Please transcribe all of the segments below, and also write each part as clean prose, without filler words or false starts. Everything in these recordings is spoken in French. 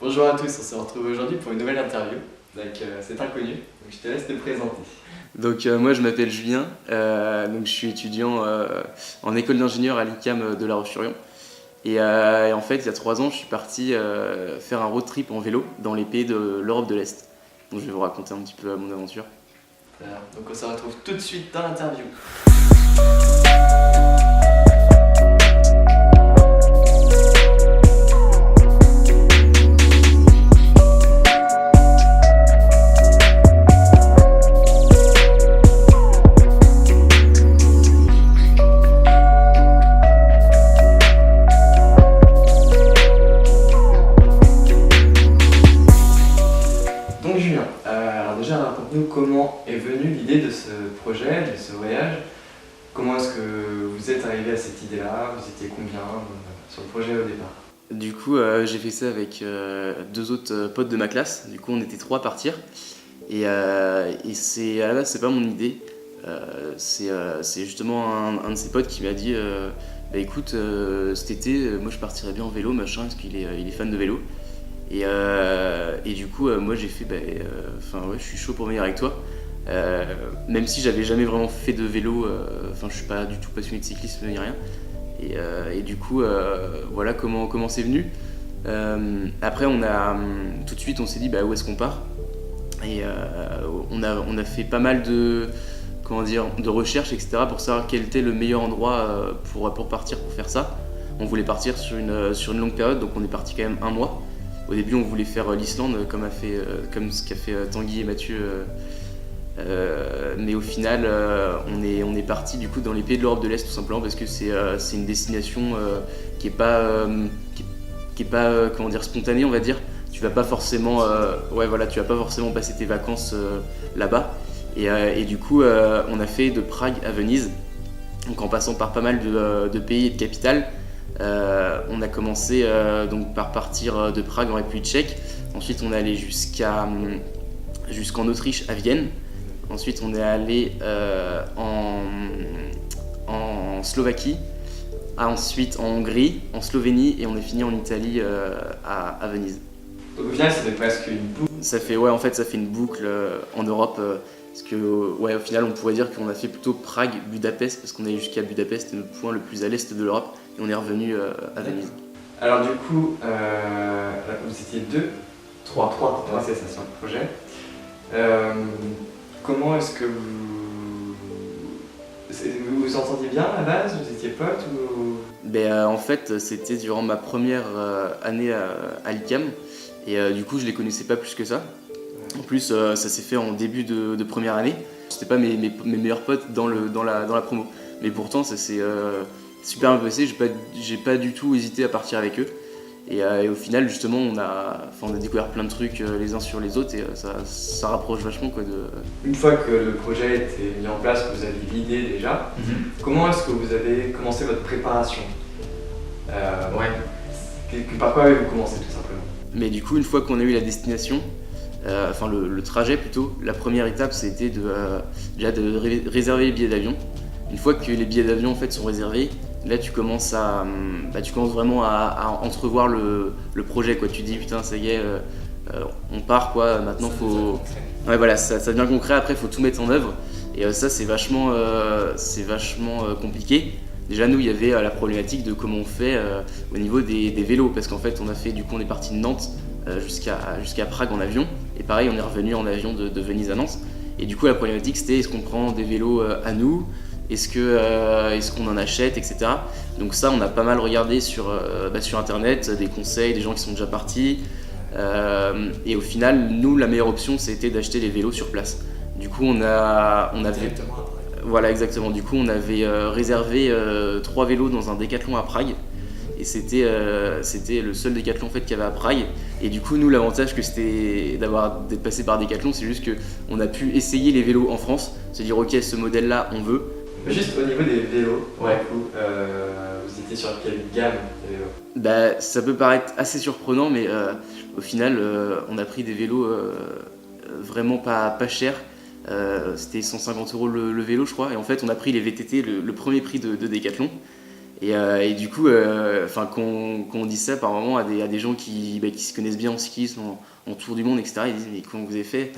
Bonjour à tous, on se retrouve aujourd'hui pour une nouvelle interview avec cet inconnu, donc je te laisse te présenter. Moi je m'appelle Julien, je suis étudiant en école d'ingénieur à l'ICAM de La Roche-sur-Yon. Et en fait il y a 3 ans je suis parti faire un road trip en vélo dans les pays de l'Europe de l'Est. Donc je vais vous raconter un petit peu mon aventure. Donc on se retrouve tout de suite dans l'interview. Donc Julien, alors déjà raconte-nous comment est venue l'idée de ce projet, de ce voyage. Comment est-ce que vous êtes arrivé à cette idée-là? Vous étiez combien sur le projet au départ? J'ai fait ça avec 2 autres potes de ma classe. Du coup on était 3 à partir. Et c'est à la base c'est pas mon idée. C'est justement un de ses potes qui m'a dit bah écoute cet été moi je partirais bien en vélo machin parce il est fan de vélo. Moi j'ai fait ouais, je suis chaud pour venir avec toi. Même si j'avais jamais vraiment fait de vélo, je suis pas du tout passionné de cyclisme ni rien. Voilà comment c'est venu. Après tout de suite on s'est dit bah où est-ce qu'on part. On a fait pas mal de recherches etc pour savoir quel était le meilleur endroit pour partir pour faire ça. On voulait partir sur une longue période, donc on est parti quand même 1 mois. Au début, on voulait faire l'Islande comme ce qu'a fait Tanguy et Mathieu. Mais au final, on est parti du coup dans les pays de l'Europe de l'Est tout simplement parce que c'est une destination qui est pas spontanée, on va dire. Tu vas pas forcément tu vas pas forcément passer tes vacances là-bas. On a fait de Prague à Venise, donc en passant par pas mal de pays et de capitales. On a commencé donc par partir de Prague en République tchèque. Ensuite, on est allé jusqu'en Autriche à Vienne. Ensuite, on est allé en Slovaquie. Ensuite, en Hongrie, en Slovénie et on est fini en Italie à Venise. Donc au final, ça fait presque une boucle. Ça fait une boucle en Europe. Parce que, au final, on pourrait dire qu'on a fait plutôt Prague-Budapest, parce qu'on est allé jusqu'à Budapest, c'était notre point le plus à l'est de l'Europe, et on est revenu à Venise. Alors du coup, vous étiez 2? 3. Ouais, c'est ça, sur le projet. Comment est-ce que vous vous entendiez bien à la base? Vous étiez potes ou... En fait, c'était durant ma première année à l'ICAM, et du coup, je les connaissais pas plus que ça. En plus, ça s'est fait en début de première année. C'était pas mes meilleurs potes dans la promo. Mais pourtant, ça s'est super bien passé. J'ai pas du tout hésité à partir avec eux. Et au final, justement, on a découvert plein de trucs les uns sur les autres et ça rapproche vachement quoi, de... Une fois que le projet était mis en place, que vous aviez l'idée déjà, comment est-ce que vous avez commencé votre préparation? Par quoi avez-vous commencé tout simplement? Mais du coup, une fois qu'on a eu la destination, le trajet plutôt, la première étape c'était déjà de réserver les billets d'avion. Une fois que les billets d'avion en fait sont réservés, là tu commences vraiment à entrevoir le projet quoi. Tu dis putain ça y est, on part quoi, maintenant faut... Ouais voilà, ça devient concret, après faut tout mettre en œuvre. Et ça c'est vachement compliqué. Déjà nous il y avait la problématique de comment on fait au niveau des vélos, parce qu'en fait on est parti de Nantes jusqu'à Prague en avion, et pareil on est revenu en avion de Venise à Nantes. Et du coup la problématique c'était est-ce qu'on prend des vélos à nous, est-ce qu'on en achète, etc. Donc ça on a pas mal regardé sur internet, des conseils, des gens qui sont déjà partis. Et au final nous la meilleure option c'était d'acheter les vélos sur place. Du coup on avait... Voilà exactement, du coup on avait réservé 3 vélos dans un décathlon à Prague. Et c'était le seul décathlon en fait qu'il y avait à Prague. Et du coup nous l'avantage que c'était d'être passé par Décathlon, c'est juste qu'on a pu essayer les vélos en France, se dire ok ce modèle là on veut. Juste au niveau des vélos, ouais. Du coup, vous étiez sur quelle gamme de vélos? Ça peut paraître assez surprenant, mais au final on a pris des vélos vraiment pas chers. C'était 150 € le vélo je crois, et en fait on a pris les VTT, le premier prix de Décathlon. Et du coup, quand on dit ça par moment à des gens qui se connaissent bien en cyclisme, en tour du monde, etc., ils disent mais comment vous avez fait?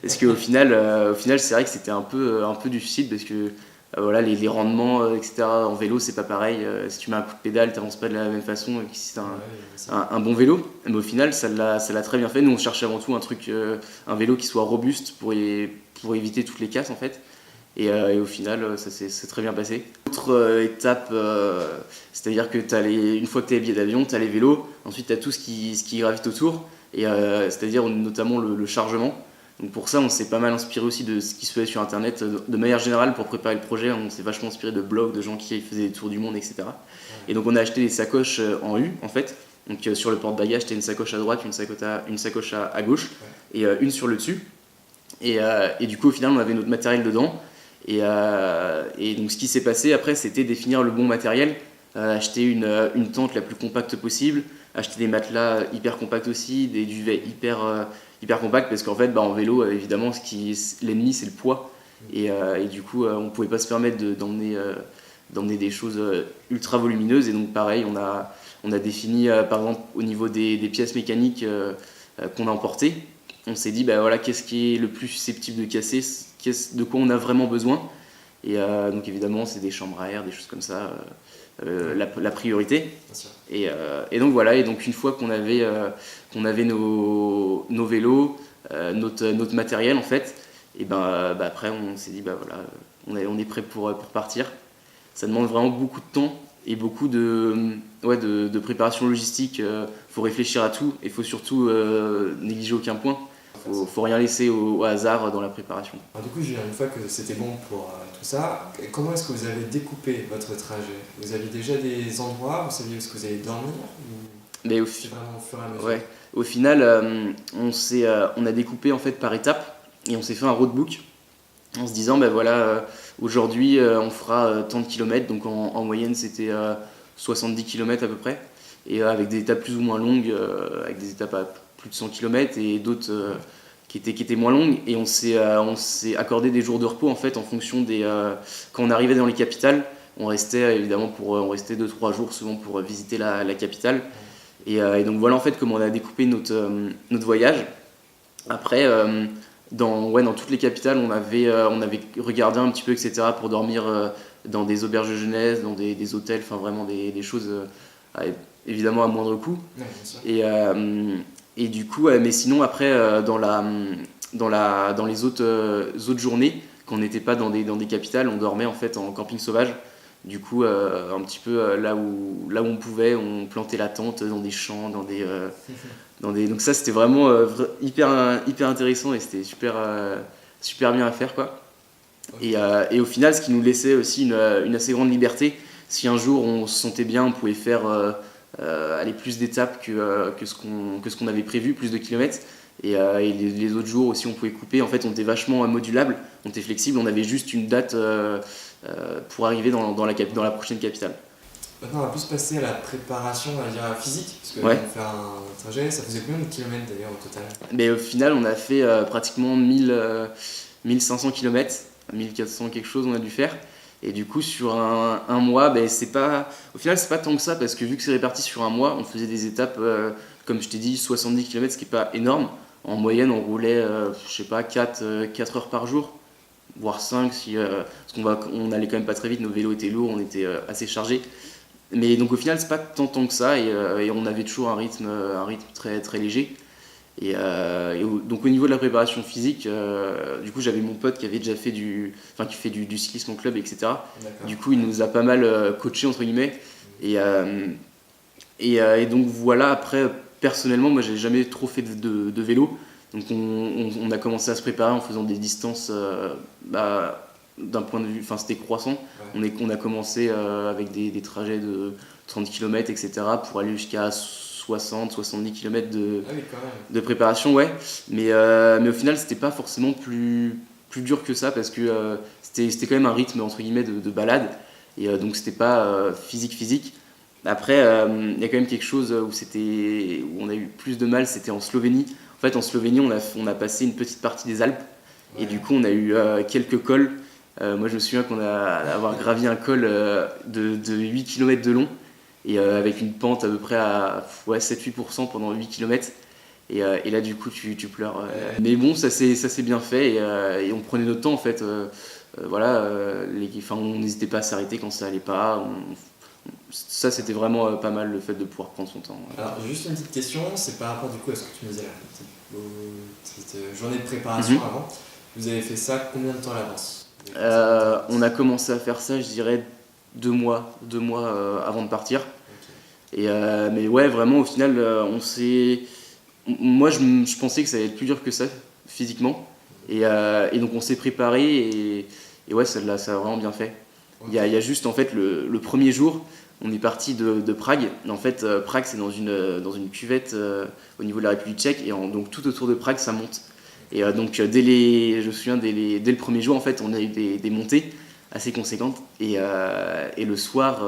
Parce qu'au final, c'est vrai que c'était un peu difficile parce que voilà, les rendements, etc., en vélo, c'est pas pareil. Si tu mets un coup de pédale, t'avances pas de la même façon que si c'est un bon vélo. Mais au final, ça l'a très bien fait. Nous, on cherchait avant tout un vélo qui soit robuste pour éviter toutes les casses en fait. Et au final, ça s'est très bien passé. Autre étape, c'est-à-dire que une fois que tu as les billets d'avion, tu as les vélos, ensuite tu as tout ce qui gravite autour, et c'est-à-dire notamment le chargement. Donc pour ça, on s'est pas mal inspiré aussi de ce qui se faisait sur Internet. De manière générale, pour préparer le projet, on s'est vachement inspiré de blogs, de gens qui faisaient des tours du monde, etc. Et donc on a acheté des sacoches en U, en fait. Donc sur le porte-bagages, tu as une sacoche à droite, une sacoche à gauche, et une sur le dessus. Et du coup, au final, on avait notre matériel dedans. Et donc ce qui s'est passé après, c'était définir le bon matériel, acheter une tente la plus compacte possible, acheter des matelas hyper compacts aussi, des duvets hyper compacts, parce qu'en fait en vélo évidemment l'ennemi c'est le poids, et du coup on pouvait pas se permettre d'emmener des choses ultra volumineuses, et donc pareil on a défini par exemple au niveau des pièces mécaniques qu'on a emportées, on s'est dit voilà, qu'est-ce qui est le plus susceptible de casser, de quoi on a vraiment besoin, et donc évidemment c'est des chambres à air, des choses comme ça, la priorité. Et donc voilà, et donc une fois qu'on avait nos vélos, notre matériel en fait, et après on s'est dit voilà, on est prêt pour partir. Ça demande vraiment beaucoup de temps et beaucoup de préparation logistique. Faut réfléchir à tout, et faut surtout négliger aucun point. Faut rien laisser au hasard dans la préparation. Alors, du coup, Julien, une fois que c'était bon pour tout ça, comment est-ce que vous avez découpé votre trajet? Vous aviez déjà des endroits, vous saviez où est-ce que vous allez dormir, ou c'est vraiment au fur et à mesure? Ouais. Au final, on a découpé en fait par étapes, et on s'est fait un roadbook en se disant voilà, aujourd'hui on fera tant de kilomètres, donc en moyenne c'était 70 km à peu près, et avec des étapes plus ou moins longues, avec des étapes à plus de 100 km et d'autres qui étaient moins longues, et on s'est accordé des jours de repos en fait en fonction quand on arrivait dans les capitales, on restait évidemment on restait 2-3 jours souvent pour visiter la capitale, et donc voilà en fait comment on a découpé notre voyage. Après dans toutes les capitales on avait regardé un petit peu, etc., pour dormir dans des auberges de jeunesse, dans des hôtels, enfin vraiment des choses évidemment à moindre coût. Ouais, Et du coup, mais sinon après dans les autres journées, quand on n'était pas dans des capitales, on dormait en fait en camping sauvage. Du coup, un petit peu là où on pouvait, on plantait la tente dans des champs, donc ça c'était vraiment hyper intéressant, et c'était super bien à faire quoi. Okay. Et au final, ce qui nous laissait aussi une assez grande liberté. Si un jour on se sentait bien, on pouvait faire aller plus d'étapes que ce qu'on avait prévu, plus de kilomètres, et les autres jours aussi on pouvait couper. En fait on était vachement modulable, on était flexible, on avait juste une date pour arriver dans la prochaine capitale. Maintenant on va plus passer à la préparation, on va dire physique, parce que pour faire un trajet, ça faisait combien de kilomètres d'ailleurs au total? Mais au final on a fait pratiquement 1500 km, 1400 quelque chose on a dû faire. Et du coup, sur un mois, au final, c'est pas tant que ça, parce que vu que c'est réparti sur un mois, on faisait des étapes, comme je t'ai dit, 70 km, ce qui n'est pas énorme. En moyenne, on roulait, 4 heures par jour, voire 5, parce qu'on allait quand même pas très vite, nos vélos étaient lourds, on était assez chargés. Mais donc au final, c'est pas tant que ça, et on avait toujours un rythme très, très léger. Et donc au niveau de la préparation physique, du coup j'avais mon pote qui avait déjà fait qui fait du cyclisme en club, etc. D'accord. Du coup il nous a pas mal coaché entre guillemets, et donc voilà. Après personnellement moi j'ai jamais trop fait de vélo, donc on a commencé à se préparer en faisant des distances d'un point de vue, c'était croissant. Ouais. On a commencé avec des trajets de 30 km, etc., pour aller jusqu'à 60-70 km de préparation, ouais. Mais au final, c'était pas forcément plus dur que ça, parce que c'était quand même un rythme entre guillemets de balade, et donc c'était pas physique. Après, il y a quand même quelque chose où on a eu plus de mal, c'était en Slovénie. En fait, en Slovénie, on a passé une petite partie des Alpes, ouais. Et du coup, on a eu quelques cols Moi je me souviens qu'on a avoir gravi un col de 8 km de long et avec une pente à peu près à 7-8% pendant 8 km. Et là du coup tu pleures. Mais bon, ça s'est bien fait et on prenait notre temps en fait. On n'hésitait pas à s'arrêter quand ça allait pas. Ça c'était vraiment pas mal le fait de pouvoir prendre son temps. Alors juste une petite question, c'est par rapport du coup à ce que tu me disais là, petite journée de préparation avant. Vous avez fait ça combien de temps à l'avance? On a commencé à faire ça, je dirais 2 mois avant de partir. Okay. Mais ouais, vraiment au final, moi je pensais que ça allait être plus dur que ça physiquement. Et donc on s'est préparé et ouais, ça a vraiment bien fait. Okay. Il y a juste en fait le premier jour, on est parti de Prague. En fait, Prague c'est dans une cuvette au niveau de la République tchèque et donc tout autour de Prague ça monte. Et donc je me souviens dès le premier jour en fait on a eu des montées assez conséquentes et le soir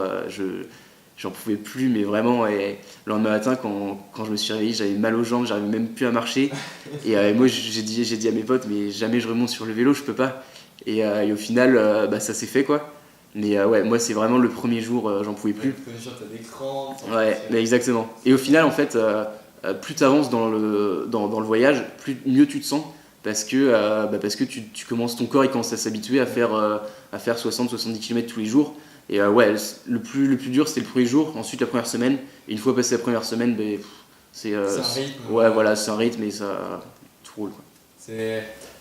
j'en pouvais plus mais vraiment et le lendemain matin quand je me suis réveillé j'avais mal aux jambes, j'arrivais même plus à marcher et moi j'ai dit à mes potes mais jamais je remonte sur le vélo, je peux pas et au final ça s'est fait quoi. Mais ouais, moi c'est vraiment le premier jour, j'en pouvais plus. Le premier jour t'as des crampes. Ouais, mais exactement. Et au final en fait, plus tu avances dans le voyage, mieux tu te sens parce que tu commences, ton corps il commence à s'habituer à faire 60-70 km tous les jours. Et ouais, le plus dur c'était le premier jour, ensuite la première semaine. Et une fois passé la première semaine, c'est un rythme. Ouais, voilà, c'est un rythme et ça tout roule quoi.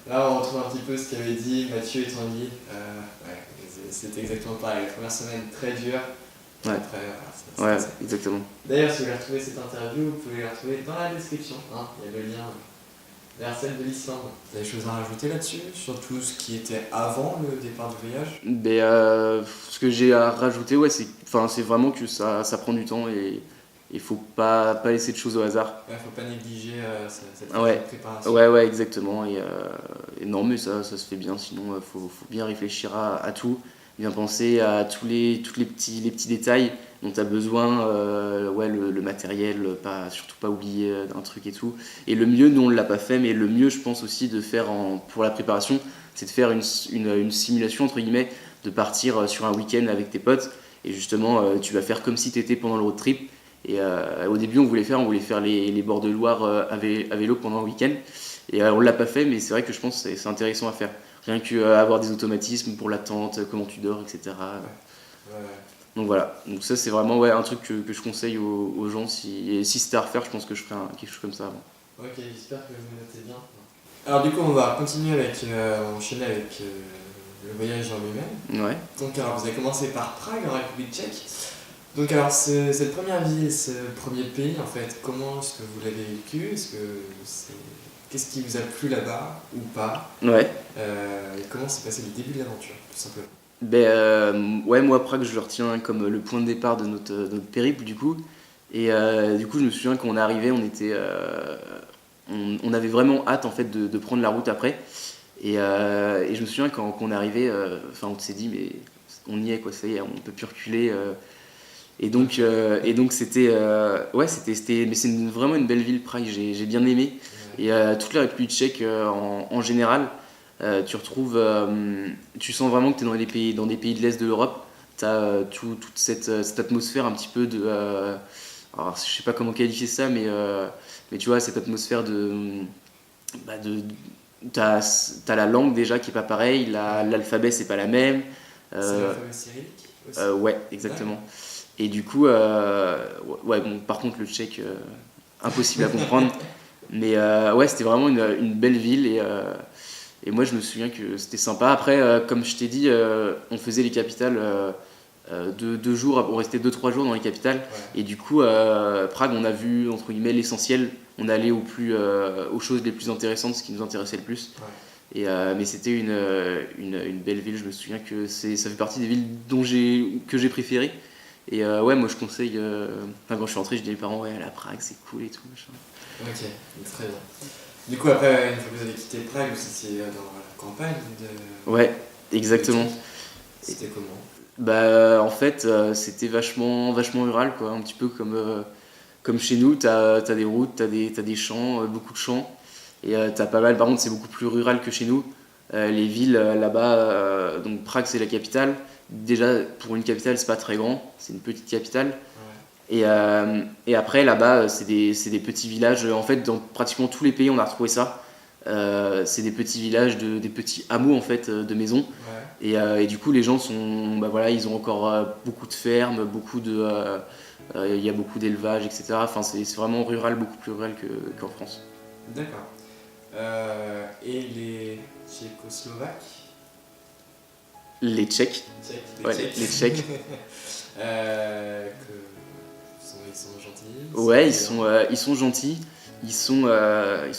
Là on retrouve un petit peu ce qu'avait dit Mathieu et Tanguy. C'était exactement pareil, la première semaine très dure. Ouais, après, exactement. D'ailleurs, si vous voulez retrouver cette interview, vous pouvez la retrouver dans la description. Il y a le lien vers celle de l'Islande. Vous avez des choses à rajouter là-dessus, sur tout ce qui était avant le départ du voyage? Ce que j'ai à rajouter, ouais, c'est vraiment que ça prend du temps et il faut pas laisser de choses au hasard. Ouais, faut pas négliger cette préparation. Ouais, exactement. Et non, mais ça se fait bien, sinon faut bien réfléchir à tout. Bien penser à tous les petits détails dont tu as besoin, le matériel, surtout pas oublier un truc et tout. Et le mieux, nous on ne l'a pas fait, mais le mieux je pense aussi de faire pour la préparation, c'est de faire une simulation entre guillemets, de partir sur un week-end avec tes potes et justement tu vas faire comme si tu étais pendant le road trip. Et au début on voulait faire les bords de Loire à vélo pendant un week-end et on l'a pas fait, mais c'est vrai que je pense que c'est intéressant à faire. Rien qu'avoir des automatismes pour l'attente, comment tu dors, etc. Ouais. Donc voilà, donc ça c'est vraiment un truc que je conseille aux gens. Si c'était à refaire, je pense que je ferais quelque chose comme ça avant. Ok, j'espère que vous notez bien. Alors du coup on va continuer enchaîner avec le voyage en lui-même. Ouais. Donc alors vous avez commencé par Prague en République tchèque. Donc alors cette première ville, ce premier pays en fait, comment est-ce que vous l'avez vécu? Qu'est-ce qui vous a plu là-bas ou pas? Ouais. Et comment s'est passé le début de l'aventure, tout simplement? Moi Prague je le retiens comme le point de départ de notre périple du coup. Et du coup je me souviens quand on est arrivé, on avait vraiment hâte en fait de prendre la route après. Et je me souviens quand on est arrivé, on s'est dit mais on y est quoi, ça y est, on peut plus reculer. Et donc c'était mais c'est vraiment une belle ville Prague, j'ai bien aimé. Et toute la République tchèque en général, tu sens vraiment que tu es dans des pays de l'Est de l'Europe. Tu as toute cette atmosphère un petit peu de... alors, je sais pas comment qualifier ça, mais tu vois, cette atmosphère t'as la langue déjà qui est pas pareille, l'alphabet c'est pas la même. C'est l'alphabet cyrillique aussi. Ouais, exactement. Ouais. Et du coup, par contre le tchèque, impossible à comprendre. Mais c'était vraiment une belle ville et moi je me souviens que c'était sympa. Après, comme je t'ai dit, on faisait les capitales 2 jours, on restait 2-3 jours dans les capitales. Ouais. Et du coup, Prague, on a vu entre guillemets l'essentiel. On allait aux choses les plus intéressantes, ce qui nous intéressait le plus. Ouais. Mais c'était une belle ville. Je me souviens que ça fait partie des villes que j'ai préférées. Et moi je conseille. Quand je suis rentré, je dis à mes parents la Prague c'est cool et tout. Machin. Ok, très bien. Du coup, après, une fois que vous avez quitté Prague, vous étiez dans la campagne de... Ouais, exactement. C'était comment? En fait, c'était vachement rural, quoi. Un petit peu comme chez nous. T'as des routes, t'as des champs, beaucoup de champs. Et t'as pas mal, par contre, c'est beaucoup plus rural que chez nous. Les villes là-bas, donc Prague c'est la capitale. Déjà pour une capitale c'est pas très grand, c'est une petite capitale. Et après là-bas c'est des petits villages. En fait dans pratiquement tous les pays on a retrouvé ça. C'est des petits villages, des petits hameaux en fait de maisons. Et du coup les gens sont, bah voilà, ils ont encore beaucoup de fermes, il y a beaucoup d'élevage, etc. Enfin c'est vraiment rural, beaucoup plus rural qu'en France. D'accord. Et les Tchécoslovaques? Les Tchèques. Ouais, les Tchèques. Ils sont gentils. Ouais, ils sont gentils. Ils sont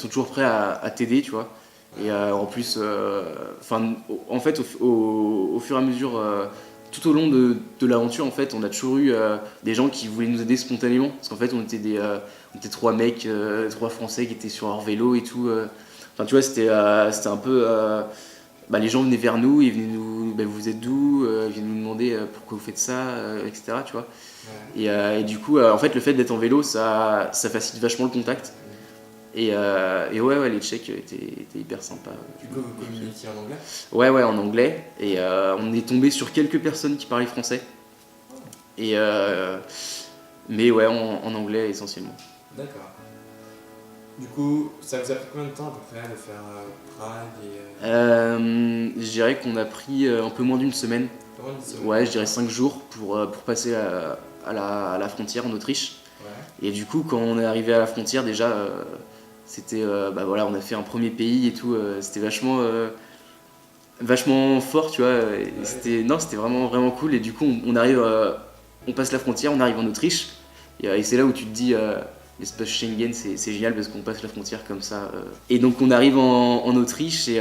toujours prêts à t'aider, tu vois. Et en plus, en fait, au fur et à mesure, tout au long de l'aventure, en fait, on a toujours eu des gens qui voulaient nous aider spontanément. Parce qu'en fait, on était trois mecs, trois Français qui étaient sur leur vélo et tout. Enfin, tu vois, c'était un peu. Les gens venaient vers nous, ils venaient nous. Vous êtes d'où Ils venaient nous demander pourquoi vous faites ça, etc. Tu vois. Et du coup, en fait, le fait d'être en vélo, ça facilite vachement le contact. Et ouais, les Tchèques étaient hyper sympas. Du coup, vous communiquiez en anglais? Ouais, en anglais. Et on est tombé sur quelques personnes qui parlaient français. Mais ouais, en anglais essentiellement. D'accord. Du coup, ça vous a pris combien de temps à peu près de faire Prague Je dirais qu'on a pris un peu moins d'une semaine. Ouais, je dirais 5 jours pour passer à la frontière en Autriche. Ouais. Et du coup, quand on est arrivé à la frontière, déjà, c'était, on a fait un premier pays et tout. C'était vachement fort, tu vois. Ouais. C'était vraiment, vraiment cool. Et du coup, on passe la frontière, on arrive en Autriche. Et c'est là où tu te dis, l'espace Schengen, c'est génial parce qu'on passe la frontière comme ça. Et donc, on arrive en Autriche. Et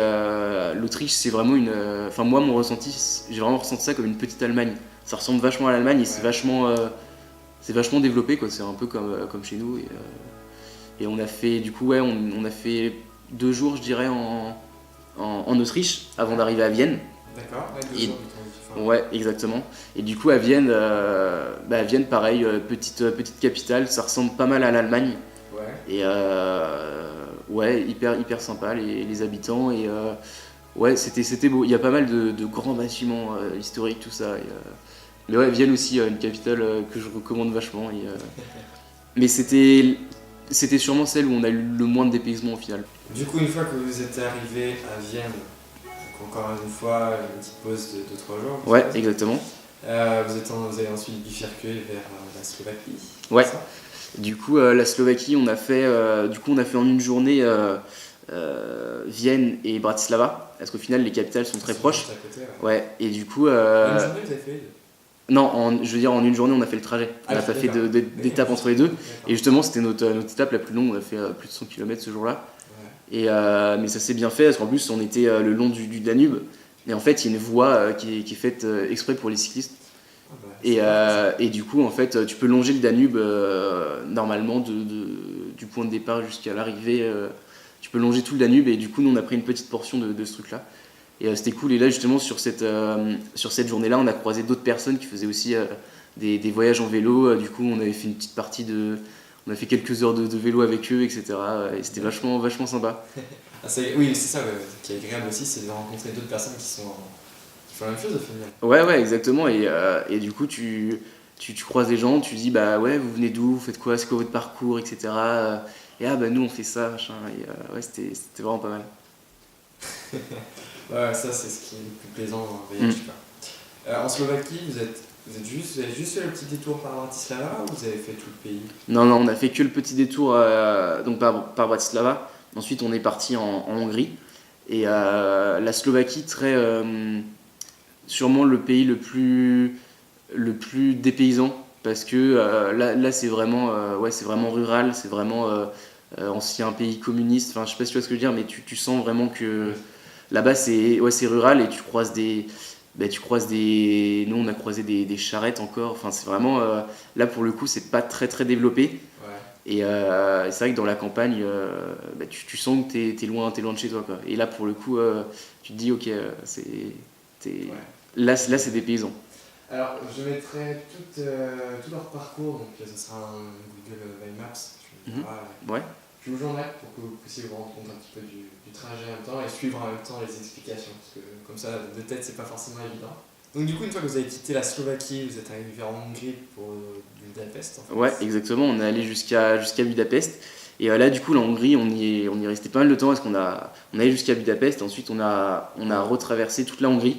l'Autriche, c'est vraiment moi, mon ressenti, j'ai vraiment ressenti ça comme une petite Allemagne. Ça ressemble vachement à l'Allemagne et c'est vachement développé, quoi. C'est un peu comme chez nous. Et on a fait, du coup, ouais, on a fait 2 jours, je dirais, en Autriche avant d'arriver à Vienne. D'accord, ouais, exactement. Et du coup, à Vienne, pareil, petite capitale, ça ressemble pas mal à l'Allemagne. Ouais. Et ouais, hyper sympa, les habitants. Et ouais, c'était beau. Il y a pas mal de grands bâtiments historiques, tout ça. Mais ouais, Vienne aussi, une capitale que je recommande vachement. Mais c'était sûrement celle où on a eu le moins de dépaysement au final. Du coup, une fois que vous êtes arrivé à Vienne, donc encore une fois, une petite pause de 3 jours. Ouais, exactement. Vous avez ensuite bifurqué vers la Slovaquie. Ouais. Du coup, la Slovaquie, on a fait en une journée Vienne et Bratislava, parce qu'au final, les capitales sont très proches. À côté, ouais. Et du coup. Une journée, vous avez fait? Non, je veux dire en une journée on a fait le trajet. On n'a pas fait d'étape entre les deux. Et justement c'était notre étape la plus longue, on a fait plus de 100 km ce jour-là. Ouais. Mais ça s'est bien fait parce qu'en plus on était le long du Danube. Et en fait il y a une voie qui est faite exprès pour les cyclistes. Et du coup en fait tu peux longer le Danube normalement du point de départ jusqu'à l'arrivée. Tu peux longer tout le Danube et du coup nous on a pris une petite portion de ce truc-là. Et c'était cool. Et là, justement, sur cette journée-là, on a croisé d'autres personnes qui faisaient aussi des voyages en vélo. Du coup, on avait fait une petite partie on a fait quelques heures de vélo avec eux, etc. Et c'était vachement sympa. Oui, c'est ça, qui est agréable aussi, c'est de rencontrer d'autres personnes qui font la même chose au final. Ouais, exactement. Et du coup, tu croises des gens, tu dis, bah ouais, vous venez d'où, vous faites quoi, c'est quoi votre parcours, etc. Et nous, on fait ça, machin. Et ouais, c'était vraiment pas mal. Ouais, ça c'est ce qui est le plus plaisant dans le voyage. En Slovaquie, vous avez juste fait le petit détour par Bratislava ou vous avez fait tout le pays? Non, on a fait que le petit détour donc par Bratislava. Ensuite, on est parti en Hongrie. Et la Slovaquie, sûrement le pays le plus dépaysant. Parce que là c'est vraiment rural, c'est vraiment ancien pays communiste. Enfin, je sais pas si tu vois ce que je veux dire, mais tu sens vraiment que. Là-bas, c'est rural et tu croises des. Nous, on a croisé des charrettes encore. Enfin, c'est vraiment. Là, pour le coup, c'est pas très très développé. Ouais. Et c'est vrai que dans la campagne, tu sens que t'es loin de chez toi, quoi. Et là, pour le coup, tu te dis, ok, là, c'est des paysans. Alors, je mettrai tout leur parcours, donc ce sera un Google My Maps. Ouais. Je vous en ai pour que vous puissiez vous rendre compte un petit peu du trajet en même temps et suivre en même temps les explications. Parce que comme ça, de tête, c'est pas forcément évident. Donc du coup, une fois que vous avez quitté la Slovaquie, vous êtes arrivé en Hongrie pour Budapest en fait. Ouais, exactement, on est allé jusqu'à Budapest. Et là, du coup, la Hongrie, on y est resté pas mal de temps parce on est allé jusqu'à Budapest. Ensuite, on a retraversé toute la Hongrie.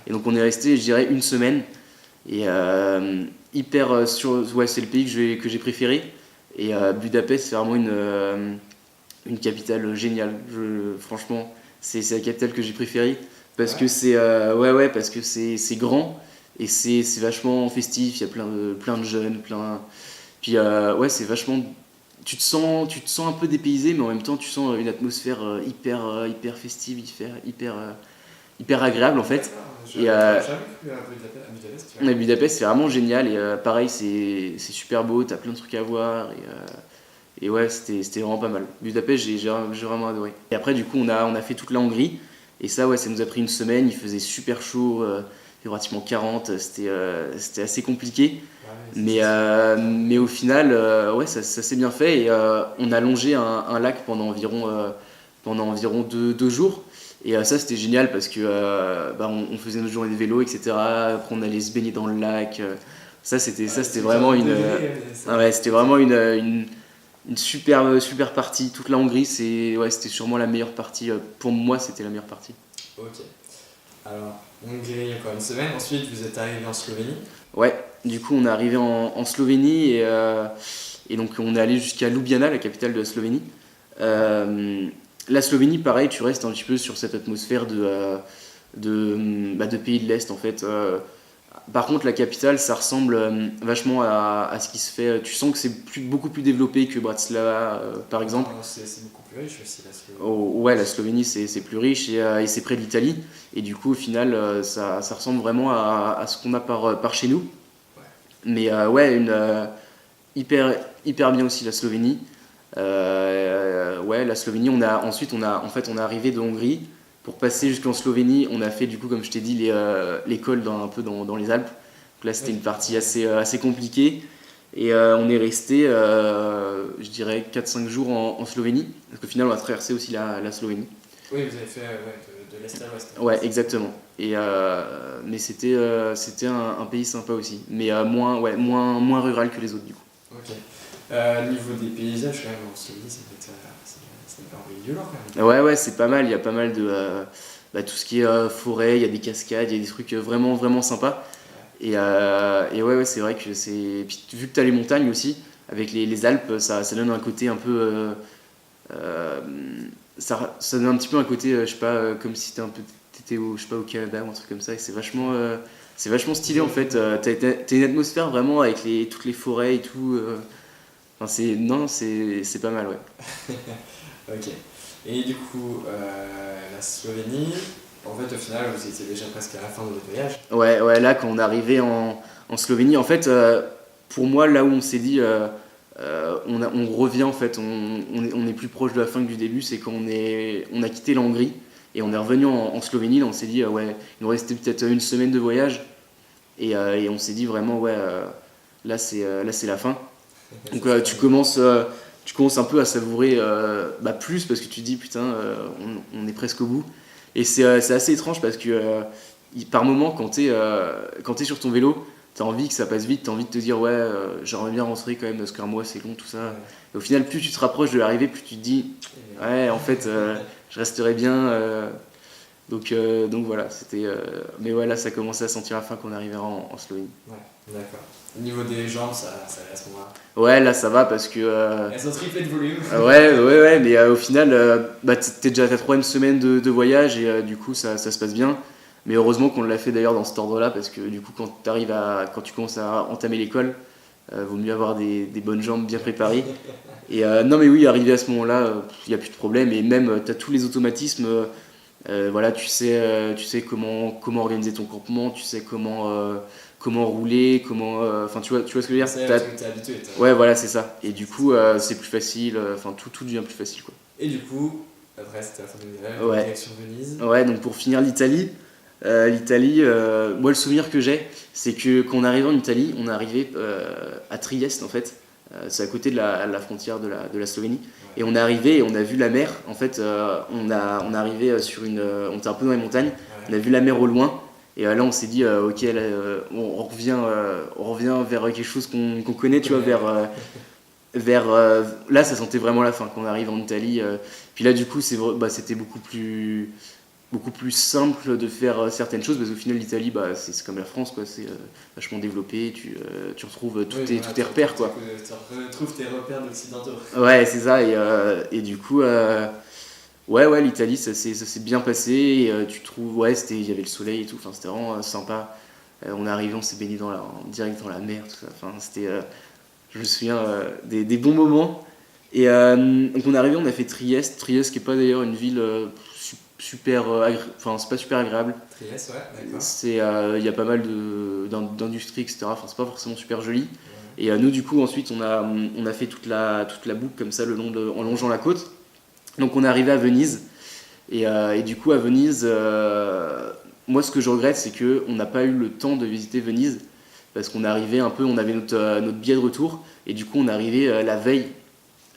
Et donc, on est resté, je dirais, une semaine. Et ouais, c'est le pays que j'ai préféré. Et Budapest, c'est vraiment une capitale géniale. Franchement, c'est la capitale que j'ai préférée. Parce que parce que c'est grand et c'est vachement festif. Il y a plein de jeunes, Puis ouais, c'est vachement. Tu te sens un peu dépaysé, mais en même temps, tu sens une atmosphère hyper festive, hyper agréable en fait. J'avais Et jamais cru à Budapest. Tu vois. Budapest, c'est vraiment génial. Et pareil, c'est super beau, t'as plein de trucs à voir. Et ouais, c'était vraiment pas mal. Budapest, j'ai vraiment adoré. Et après, du coup, on a fait toute la Hongrie. Et ça, ouais, ça nous a pris une semaine. Il faisait super chaud, il fait pratiquement 40. C'était assez compliqué. Mais au final, ouais, ça s'est bien fait. Et on a longé un lac pendant environ 2 jours. Et ça, c'était génial parce que on faisait nos journées de vélo, etc. Après, on allait se baigner dans le lac. Ça, c'était vraiment c'était vraiment une super partie. Toute la Hongrie, c'était sûrement la meilleure partie. Pour moi, c'était la meilleure partie. Ok. Alors, Hongrie, encore une semaine. Ensuite, vous êtes arrivé en Slovénie. Ouais, du coup, on est arrivé en Slovénie et donc on est allé jusqu'à Ljubljana, la capitale de la Slovénie. La Slovénie, pareil, tu restes un petit peu sur cette atmosphère de pays de l'Est en fait. Par contre, la capitale, ça ressemble vachement à ce qui se fait. Tu sens que c'est beaucoup plus développé que Bratislava, par exemple. C'est beaucoup plus riche aussi, la Slovénie. Ouais, la Slovénie, c'est plus riche et c'est près de l'Italie. Et du coup, au final, ça ressemble vraiment à ce qu'on a par chez nous. Ouais. Mais ouais, hyper bien aussi la Slovénie. Ouais, la Slovénie, ensuite on est arrivé de Hongrie pour passer jusqu'en Slovénie. On a fait du coup, comme je t'ai dit, l'école un peu dans les Alpes. Donc là, c'était une partie assez compliquée. Et on est resté, je dirais, 4-5 jours en Slovénie. Parce qu'au final, on a traversé aussi la Slovénie. Oui, vous avez fait de l'Est à l'Ouest. Ouais, exactement. Mais c'était un pays sympa aussi. Mais moins rural que les autres, du coup. Ok. Niveau des paysages, quand même, en Slovénie, c'est pas violent quand même. Ouais, c'est pas mal. Il y a pas mal de tout ce qui est forêt, il y a des cascades, il y a des trucs vraiment sympas. Et ouais, c'est vrai que c'est. Puis, vu que tu as les montagnes aussi, avec les Alpes, ça donne un côté un peu. Ça donne un petit peu un côté, je sais pas, comme si t'étais je sais pas, au Canada ou un truc comme ça. Et c'est vachement stylé en fait. T'as une atmosphère vraiment avec toutes les forêts et tout. Enfin, c'est pas mal, ouais. Ok. Et du coup, la Slovénie, en fait, au final, vous étiez déjà presque à la fin de votre voyage. Ouais, là, quand on est arrivé en Slovénie, en fait, pour moi, là où on s'est dit, on revient, en fait, on est plus proche de la fin que du début, c'est quand on a quitté la Hongrie et on est revenu en Slovénie. Là, on s'est dit, ouais, il nous restait peut-être une semaine de voyage et on s'est dit vraiment, ouais, là, c'est la fin. Donc tu commences un peu à savourer plus parce que tu te dis putain on est presque au bout et c'est assez étrange parce que par moment quand t'es sur ton vélo t'as envie que ça passe vite, t'as envie de te dire ouais j'aimerais bien rentrer quand même parce qu'un mois c'est long tout ça. Ouais. Et au final plus tu te rapproches de l'arrivée plus tu te dis ouais en fait je resterai bien donc voilà c'était mais ouais là ça commençait à sentir la fin qu'on arrivait en Slovénie. Ouais, d'accord. Au niveau des jambes, ça allait à ce moment-là. Ouais là ça va parce que Elles ont triplé de volume. ouais, mais au final, t'es déjà à ta 3e semaine de voyage et du coup ça se passe bien. Mais heureusement qu'on l'a fait d'ailleurs dans cet ordre-là parce que du coup quand tu commences à entamer l'école, vaut mieux avoir des bonnes jambes bien préparées. Et non mais oui, arrivé à ce moment-là, il n'y a plus de problème et même t'as tous les automatismes. Voilà, tu sais comment organiser ton campement, tu sais comment rouler, enfin tu vois ce que je veux dire. T'es habitué. Ouais, voilà, c'est ça. Et du coup, c'est plus facile, enfin tout devient plus facile quoi. Et du coup, après c'était la fin de l'hiver, Ouais. direction Venise. Ouais, donc pour finir l'Italie, moi le souvenir que j'ai, c'est que quand on arrive en Italie, on est arrivé à Trieste en fait. C'est à côté de la frontière de la Slovénie. Et on est arrivé et on a vu la mer. En fait, on est arrivé sur on était un peu dans les montagnes. On a vu la mer au loin. Et là, on s'est dit, ok, là, on revient vers quelque chose qu'on connaît, tu vois, là, ça sentait vraiment la fin quand on arrive en Italie. Puis là, du coup, c'était beaucoup plus simple de faire certaines choses parce qu'au final, l'Italie, c'est comme la France, quoi. C'est vachement développé. Tu retrouves tous tes repères, quoi. Tu retrouves tes repères d'occidentaux. Ouais, c'est ça. Et du coup, ouais, l'Italie, ça s'est bien passé. Et, tu trouves, ouais, il y avait le soleil et tout. Enfin, c'était vraiment sympa. On est arrivé, on s'est baigné direct dans la mer, tout ça. Enfin, c'était, je me souviens des bons moments. Et donc on est arrivé, on a fait Trieste. Trieste, qui est pas d'ailleurs une ville super, enfin c'est pas super agréable. Trieste, ouais, d'accord. Il y a pas mal d'industrie, etc. Enfin, c'est pas forcément super joli. Et nous, du coup, ensuite, on a fait toute la boucle comme ça, en longeant la côte. Donc, on est arrivé à Venise. Et du coup, à Venise, moi, ce que je regrette, c'est qu'on n'a pas eu le temps de visiter Venise. Parce qu'on est arrivé un peu, on avait notre billet de retour. Et du coup, on est arrivé la veille.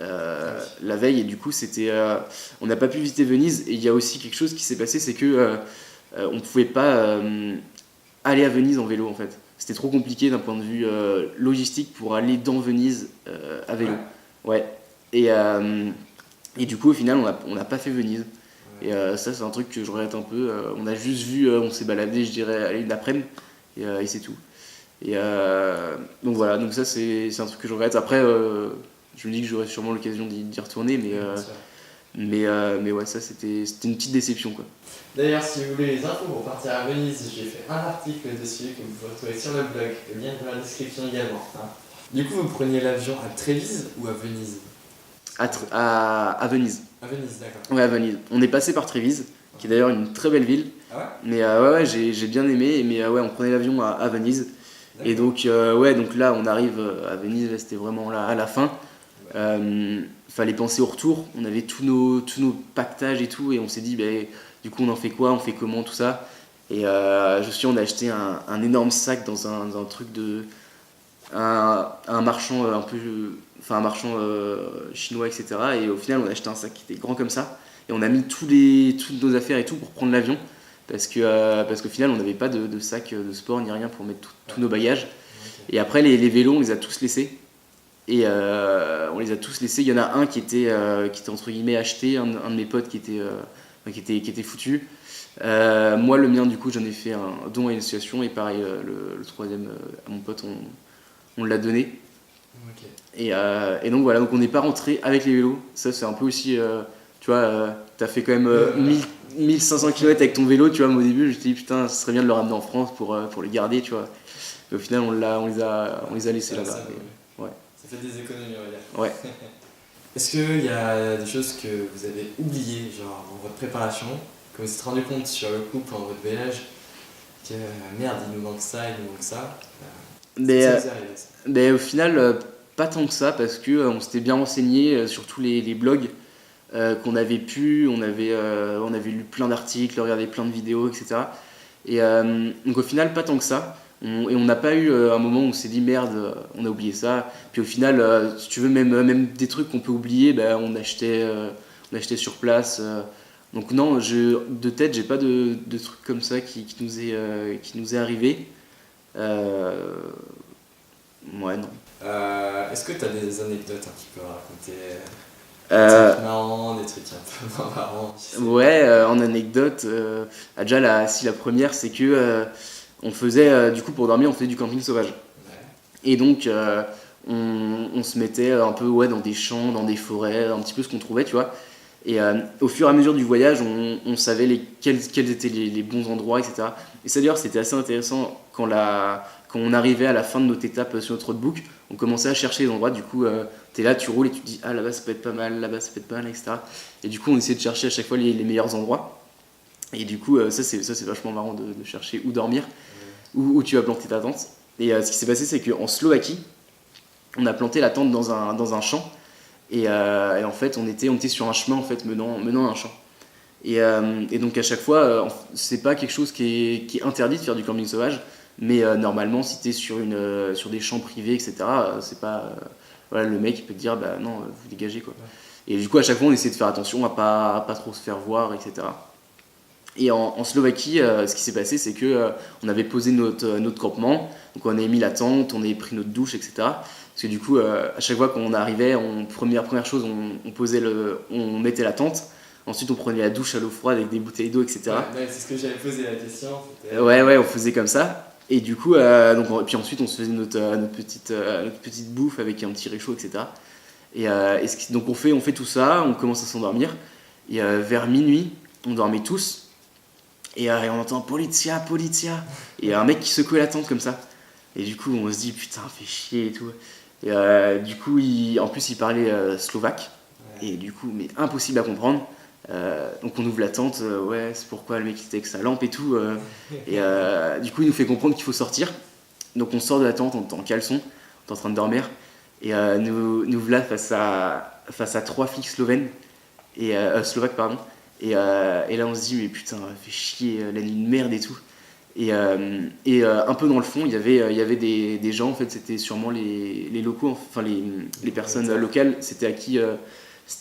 Et du coup, on n'a pas pu visiter Venise. Et il y a aussi quelque chose qui s'est passé, c'est que on ne pouvait pas aller à Venise en vélo, en fait. C'était trop compliqué d'un point de vue logistique pour aller dans Venise à vélo. Ouais. Et du coup, au final, on n'a pas fait Venise. Et ça, c'est un truc que je regrette un peu. On a juste vu, on s'est baladé, je dirais, une après-midi, et c'est tout. Et donc voilà, donc ça, c'est un truc que je regrette. Après, je me dis que j'aurai sûrement l'occasion d'y retourner, mais ouais, ça, c'était une petite déception, quoi. D'ailleurs, si vous voulez les infos pour partir à Venise, j'ai fait un article dessus que vous pouvez retrouver sur le blog, le lien dans la description également. Du coup, vous preniez l'avion à Trévise ou à Venise? À Venise. À Venise, d'accord. Ouais, à Venise. On est passé par Trévise, qui est d'ailleurs une très belle ville. Ah ouais? Mais ouais, j'ai bien aimé, mais ouais, on prenait l'avion à Venise. D'accord. Et donc, donc là, on arrive à Venise, là, c'était vraiment là, à la fin. Fallait penser au retour, on avait tous nos pactages et tout, et on s'est dit, du coup, on en fait quoi, on fait comment, tout ça. Et on a acheté un énorme sac dans un truc un marchand un marchand chinois, etc. Et au final, on a acheté un sac qui était grand comme ça, et on a mis toutes nos affaires et tout pour prendre l'avion, parce qu'au final, on n'avait pas de sac de sport ni rien pour mettre tous nos bagages. Okay. Et après, les vélos, on les a tous laissés. Et on les a tous laissés. Il y en a un qui était entre guillemets acheté, un de mes potes qui était foutu. Moi, le mien, du coup, j'en ai fait un don à une association, et pareil, le troisième à mon pote, on l'a donné. Okay. Et donc voilà, donc on n'est pas rentré avec les vélos. Ça, c'est un peu aussi, tu vois, t'as fait quand même 1500 km avec ton vélo, tu vois. Moi, au début, je me suis dit, putain, ce serait bien de le ramener en France pour les garder, tu vois. Et au final, on les a laissés là-bas. Ouais. Ça fait des économies, on va dire. Ouais. Est-ce qu'il y a des choses que vous avez oubliées, genre dans votre préparation, que vous vous êtes rendu compte sur le coup pendant votre voyage, que merde, il nous manque ça, mais au final, pas tant que ça, parce qu'on s'était bien renseigné sur tous les blogs qu'on avait pu, on avait lu plein d'articles, regardé plein de vidéos, etc. Et donc au final, pas tant que ça. Et on n'a pas eu un moment où on s'est dit merde, on a oublié ça. Puis au final, si tu veux, même des trucs qu'on peut oublier, on achetait sur place. Donc non, de tête, j'ai pas de trucs comme ça qui nous est arrivé. Ouais, non. Est-ce que tu as des anecdotes un petit peu à raconter? Des trucs marrants, des trucs un peu marrants? Ouais, en anecdote, déjà la première, c'est que on faisait, du coup, pour dormir, on faisait du camping sauvage. Ouais. Et donc, on se mettait un peu dans des champs, dans des forêts, un petit peu ce qu'on trouvait, tu vois. Et au fur et à mesure du voyage, on savait quels étaient les bons endroits, etc. Et ça, d'ailleurs, c'était assez intéressant quand on arrivait à la fin de notre étape sur notre roadbook. On commençait à chercher les endroits, du coup, t'es là, tu roules et tu te dis, ah, là-bas, ça peut être pas mal, là-bas, ça peut être pas mal, etc. Et du coup, on essayait de chercher à chaque fois les meilleurs endroits. Et du coup, ça c'est vachement marrant de chercher où dormir, où tu vas planter ta tente. Et ce qui s'est passé, c'est qu'en Slovaquie, on a planté la tente dans un champ. Et en fait, on était sur un chemin en fait, menant à un champ. Et donc à chaque fois, c'est pas quelque chose qui est interdit de faire du camping sauvage, mais normalement, si t'es sur des champs privés, etc., c'est pas voilà, le mec il peut te dire bah non, vous dégagez quoi. Et du coup à chaque fois on essaie de faire attention à pas trop se faire voir, etc. Et en Slovaquie, ce qui s'est passé, c'est que on avait posé notre campement, donc on avait mis la tente, on avait pris notre douche, etc. Parce que du coup, à chaque fois qu'on arrivait, première chose, on mettait la tente. Ensuite, on prenait la douche à l'eau froide avec des bouteilles d'eau, etc. Ouais, c'est ce que j'avais posé la question. Ouais, on faisait comme ça. Et du coup, puis ensuite, on se faisait notre petite bouffe avec un petit réchaud, etc. Donc on fait tout ça, on commence à s'endormir. Et vers minuit, on dormait tous. Et on entend Polizia, Polizia. Et un mec qui secouait la tente comme ça. Et du coup, on se dit putain, fait chier et tout. Et du coup, en plus, il parlait slovaque. Ouais. Et du coup, mais impossible à comprendre. Donc on ouvre la tente, ouais, c'est pourquoi le mec était avec sa lampe et tout. Et du coup, il nous fait comprendre qu'il faut sortir. Donc on sort de la tente, on est en caleçon, on est en train de dormir. Et nous voilà face à 3 flics slovènes. Slovaques, pardon. Et là on se dit mais putain, fait chier, la nuit de merde et tout. Et un peu dans le fond il y avait des gens, en fait c'était sûrement les locaux, enfin les personnes locales, c'était à qui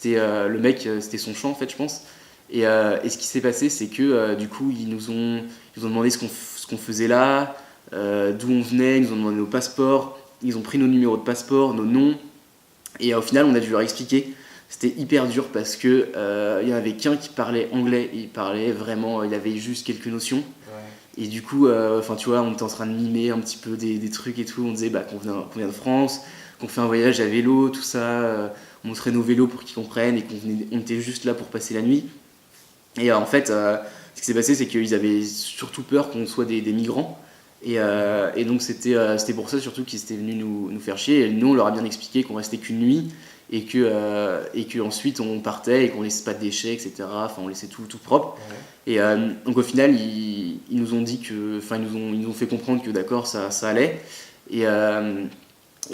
le mec, c'était son champ en fait je pense. Et ce qui s'est passé c'est que du coup ils nous ont demandé ce qu'on faisait là, d'où on venait, ils nous ont demandé nos passeports, ils ont pris nos numéros de passeport, nos noms. Et au final on a dû leur expliquer. C'était hyper dur parce que il y en avait qu'un qui parlait anglais, il parlait vraiment, il avait juste quelques notions. Ouais. Et du coup, tu vois, on était en train de mimer un petit peu des trucs et tout. On disait qu'on vient de France, qu'on fait un voyage à vélo, tout ça. On montrait nos vélos pour qu'ils comprennent et qu'on était juste là pour passer la nuit. Et en fait, ce qui s'est passé, c'est qu'ils avaient surtout peur qu'on soit des migrants. Et donc c'était pour ça surtout qu'ils étaient venus nous faire chier. Et nous, on leur a bien expliqué qu'on restait qu'une nuit. Et que ensuite on partait et qu'on laissait pas de déchets, etc. Enfin on laissait tout propre. Ouais. Et donc au final ils nous ont dit que, enfin ils nous ont fait comprendre que d'accord ça allait. Et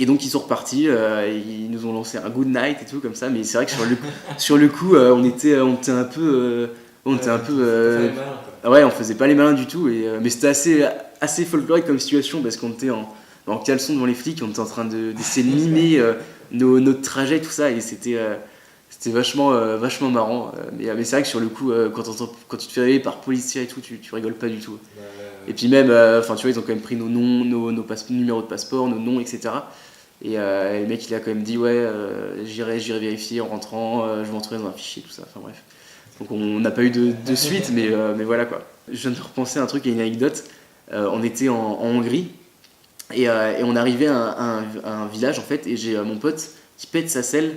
donc ils sont repartis, ils nous ont lancé un good night et tout comme ça. Mais c'est vrai que sur le coup on était un peu ouais, on faisait pas les malins du tout. Mais c'était assez folklorique comme situation parce qu'on était en caleçon devant les flics, on était en train d'essayer de mimer notre trajet, tout ça, et c'était vachement marrant. Mais c'est vrai que sur le coup, quand tu te fais réveiller par policiers et tout, tu rigoles pas du tout. Et puis même, tu vois, ils ont quand même pris nos noms, nos numéros de passeport, nos noms, etc. Et le mec, il a quand même dit, ouais, j'irai vérifier en rentrant, je vais entrer dans un fichier, tout ça. Enfin bref. Donc on n'a pas eu de suite, mais voilà quoi. Je viens de repenser à un truc, à une anecdote. On était en Hongrie. Et on arrivait à un village en fait, et j'ai mon pote qui pète sa selle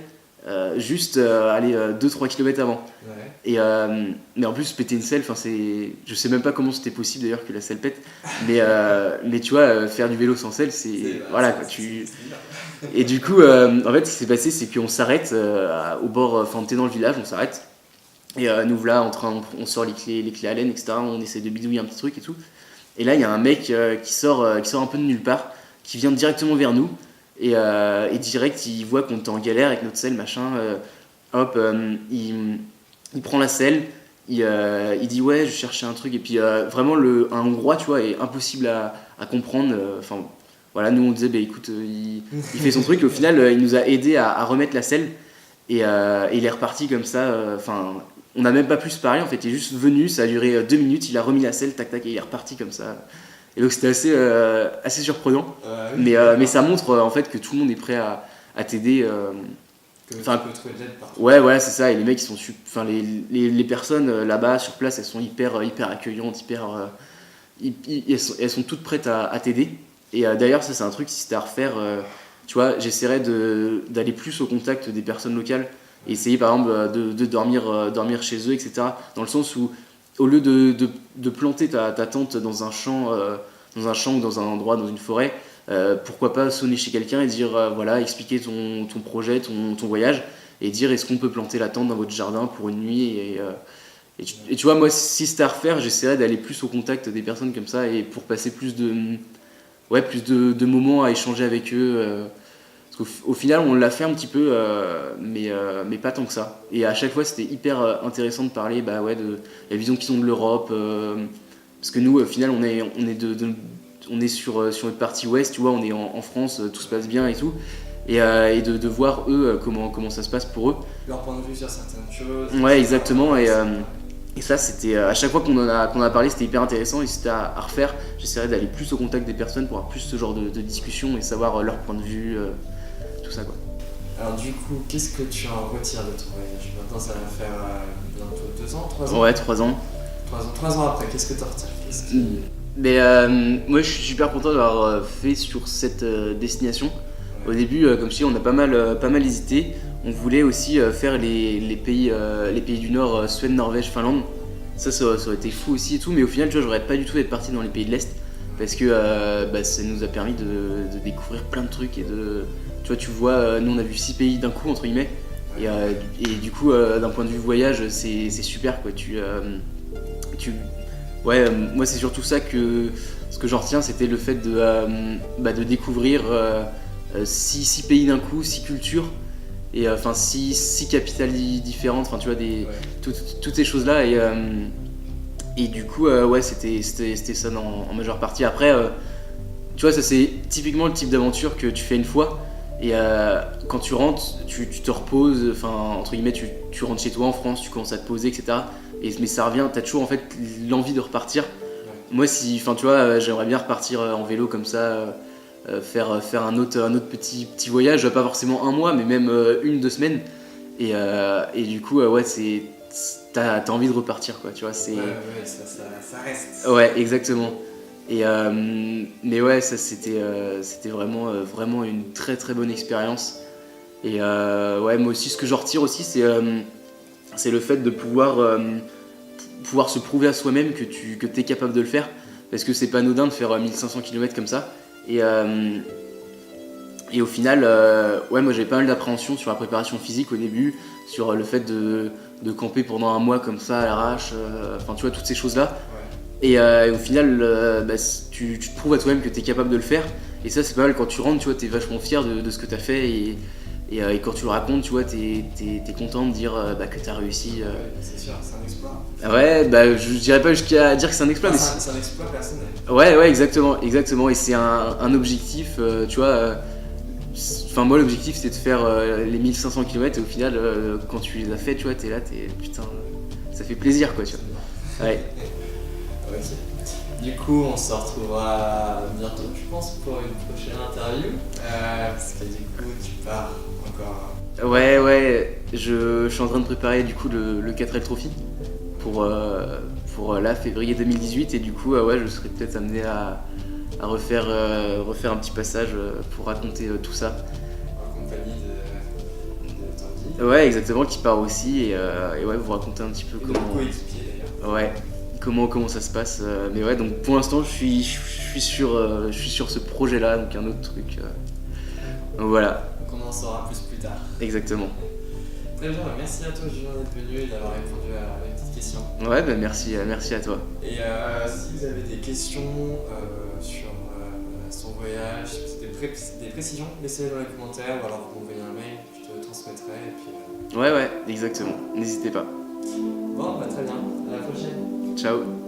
juste 2-3 km avant. Ouais. Mais en plus péter une selle, je sais même pas comment c'était possible d'ailleurs que la selle pète, mais tu vois, faire du vélo sans selle, voilà quoi, Et du coup en fait ce qui s'est passé c'est qu'on s'arrête au bord, enfin on était dans le village, on s'arrête et nous voilà on sort les clés à laine, etc. On essaie de bidouiller un petit truc et tout. Et là, il y a un mec qui sort un peu de nulle part, qui vient directement vers nous, et direct, il voit qu'on est en galère avec notre selle, machin. Il prend la selle, il dit ouais, je cherchais un truc, et puis vraiment, un Hongrois, tu vois, est impossible à comprendre. Enfin, voilà, nous on disait, bah écoute, il fait son truc, et au final, il nous a aidé à remettre la selle, et il est reparti comme ça, on n'a même pas pu se parler en fait, il est juste venu, ça a duré 2 minutes, il a remis la selle, tac tac, et il est reparti comme ça. Et donc c'était assez surprenant, oui, mais ça montre en fait que tout le monde est prêt à t'aider. Ouais, voilà, c'est ça, et les mecs ils sont les personnes là-bas sur place, elles sont hyper accueillantes, elles sont toutes prêtes à t'aider. Et d'ailleurs ça c'est un truc, si c'était à refaire, tu vois, j'essaierais d'aller plus au contact des personnes locales. Et essayer par exemple de dormir chez eux, etc. Dans le sens où au lieu de planter ta tente dans un champ ou dans un endroit, dans une forêt, pourquoi pas sonner chez quelqu'un et dire voilà, expliquer ton projet, ton voyage, et dire est-ce qu'on peut planter la tente dans votre jardin pour une nuit, et tu vois, moi si c'était à refaire, j'essaierais d'aller plus au contact des personnes comme ça, et pour passer plus de moments à échanger avec eux. Au final, on l'a fait un petit peu, mais pas tant que ça. Et à chaque fois, c'était hyper intéressant de parler de la vision qu'ils ont de l'Europe. Parce que nous, au final, on est sur notre partie ouest, tu vois, on est en France, tout se passe bien et tout. et de voir eux comment ça se passe pour eux. Leur point de vue sur certaines choses. Ouais, exactement. Et ça, c'était à chaque fois qu'on en a parlé, c'était hyper intéressant. Et c'était à refaire. J'essaierai d'aller plus au contact des personnes pour avoir plus ce genre de discussion et savoir leur point de vue, tout ça quoi. Alors du coup, qu'est-ce que tu en retires de ton voyage? Maintenant, ça va faire bientôt 2 ans, 3 ans? Ouais, 3 ans. 3 ans après, qu'est-ce que tu en retires? Mais moi, je suis super content d'avoir fait sur cette destination. Au début, comme je dis, on a pas mal hésité. On voulait aussi faire les pays du Nord, Suède, Norvège, Finlande. Ça aurait été fou aussi et tout. Mais au final, tu vois, j'aurais pas du tout être parti dans les pays de l'Est parce que ça nous a permis de découvrir plein de trucs et de. Tu vois, nous on a vu 6 pays d'un coup entre guillemets. Et du coup, d'un point de vue voyage, c'est super quoi. Moi c'est surtout ça que ce que j'en retiens, c'était le fait de découvrir 6 pays d'un coup, 6 cultures et enfin 6 capitales différentes, enfin tu vois toutes ces choses là et du coup ouais c'était ça en majeure partie. Après tu vois, ça c'est typiquement le type d'aventure que tu fais une fois et quand tu rentres tu te reposes, enfin entre guillemets tu rentres chez toi en France, tu commences à te poser etc. Mais ça revient, t'as toujours en fait l'envie de repartir. Moi, tu vois, j'aimerais bien repartir en vélo comme ça, faire un autre petit voyage, pas forcément un mois, mais même 1-2 semaines. Et du coup, ouais, t'as envie de repartir, quoi, tu vois. Ouais, ça reste. Ouais, exactement. Mais ouais, ça c'était vraiment une très très bonne expérience. Et ouais, moi aussi, ce que j'en retire aussi, c'est le fait de pouvoir se prouver à soi-même que t'es capable de le faire, parce que c'est pas anodin de faire 1500 km comme ça. Et au final, ouais, moi j'avais pas mal d'appréhension sur la préparation physique au début, sur le fait de camper pendant un mois comme ça à l'arrache, enfin tu vois, toutes ces choses-là. Ouais. Et au final, tu te prouves à toi-même que t'es capable de le faire. Et ça, c'est pas mal quand tu rentres, tu vois, t'es vachement fier de ce que t'as fait. Et quand tu le racontes, tu vois, t'es content de dire que t'as réussi. Ouais, c'est sûr, c'est un exploit. Ouais, je dirais pas jusqu'à dire que c'est un exploit, mais c'est un exploit personnel. Ouais, exactement. Et c'est un objectif, tu vois. Enfin, moi, l'objectif, c'était de faire les 1500 km et au final, quand tu les as fait, tu vois, t'es là, putain, ça fait plaisir, quoi, tu vois. Ouais. Ok. Du coup, on se retrouvera bientôt, je pense, pour une prochaine interview. Parce que du coup, tu pars encore. Ouais, je suis en train de préparer du coup le 4L Trophy pour là, février 2018. Et du coup, ouais, je serais peut-être amené à refaire un petit passage pour raconter tout ça. En compagnie de Tanguy. Ouais, exactement, qui part aussi. Et ouais, vous raconter un petit peu comment. Coéquipier d'ailleurs. Ouais. Comment ça se passe, mais ouais, donc pour l'instant je suis sur ce projet là, donc un autre truc, donc voilà. Donc on en saura plus tard. Exactement. Très bien, merci à toi Julien d'être venu et d'avoir répondu à mes petites questions. Ouais, merci à toi. Et si vous avez des questions sur son voyage, des précisions, laissez-les dans les commentaires ou alors vous m'envoyez un mail, je te transmettrai et puis... Ouais, exactement, n'hésitez pas. Bon, très bien, à la prochaine. Ciao.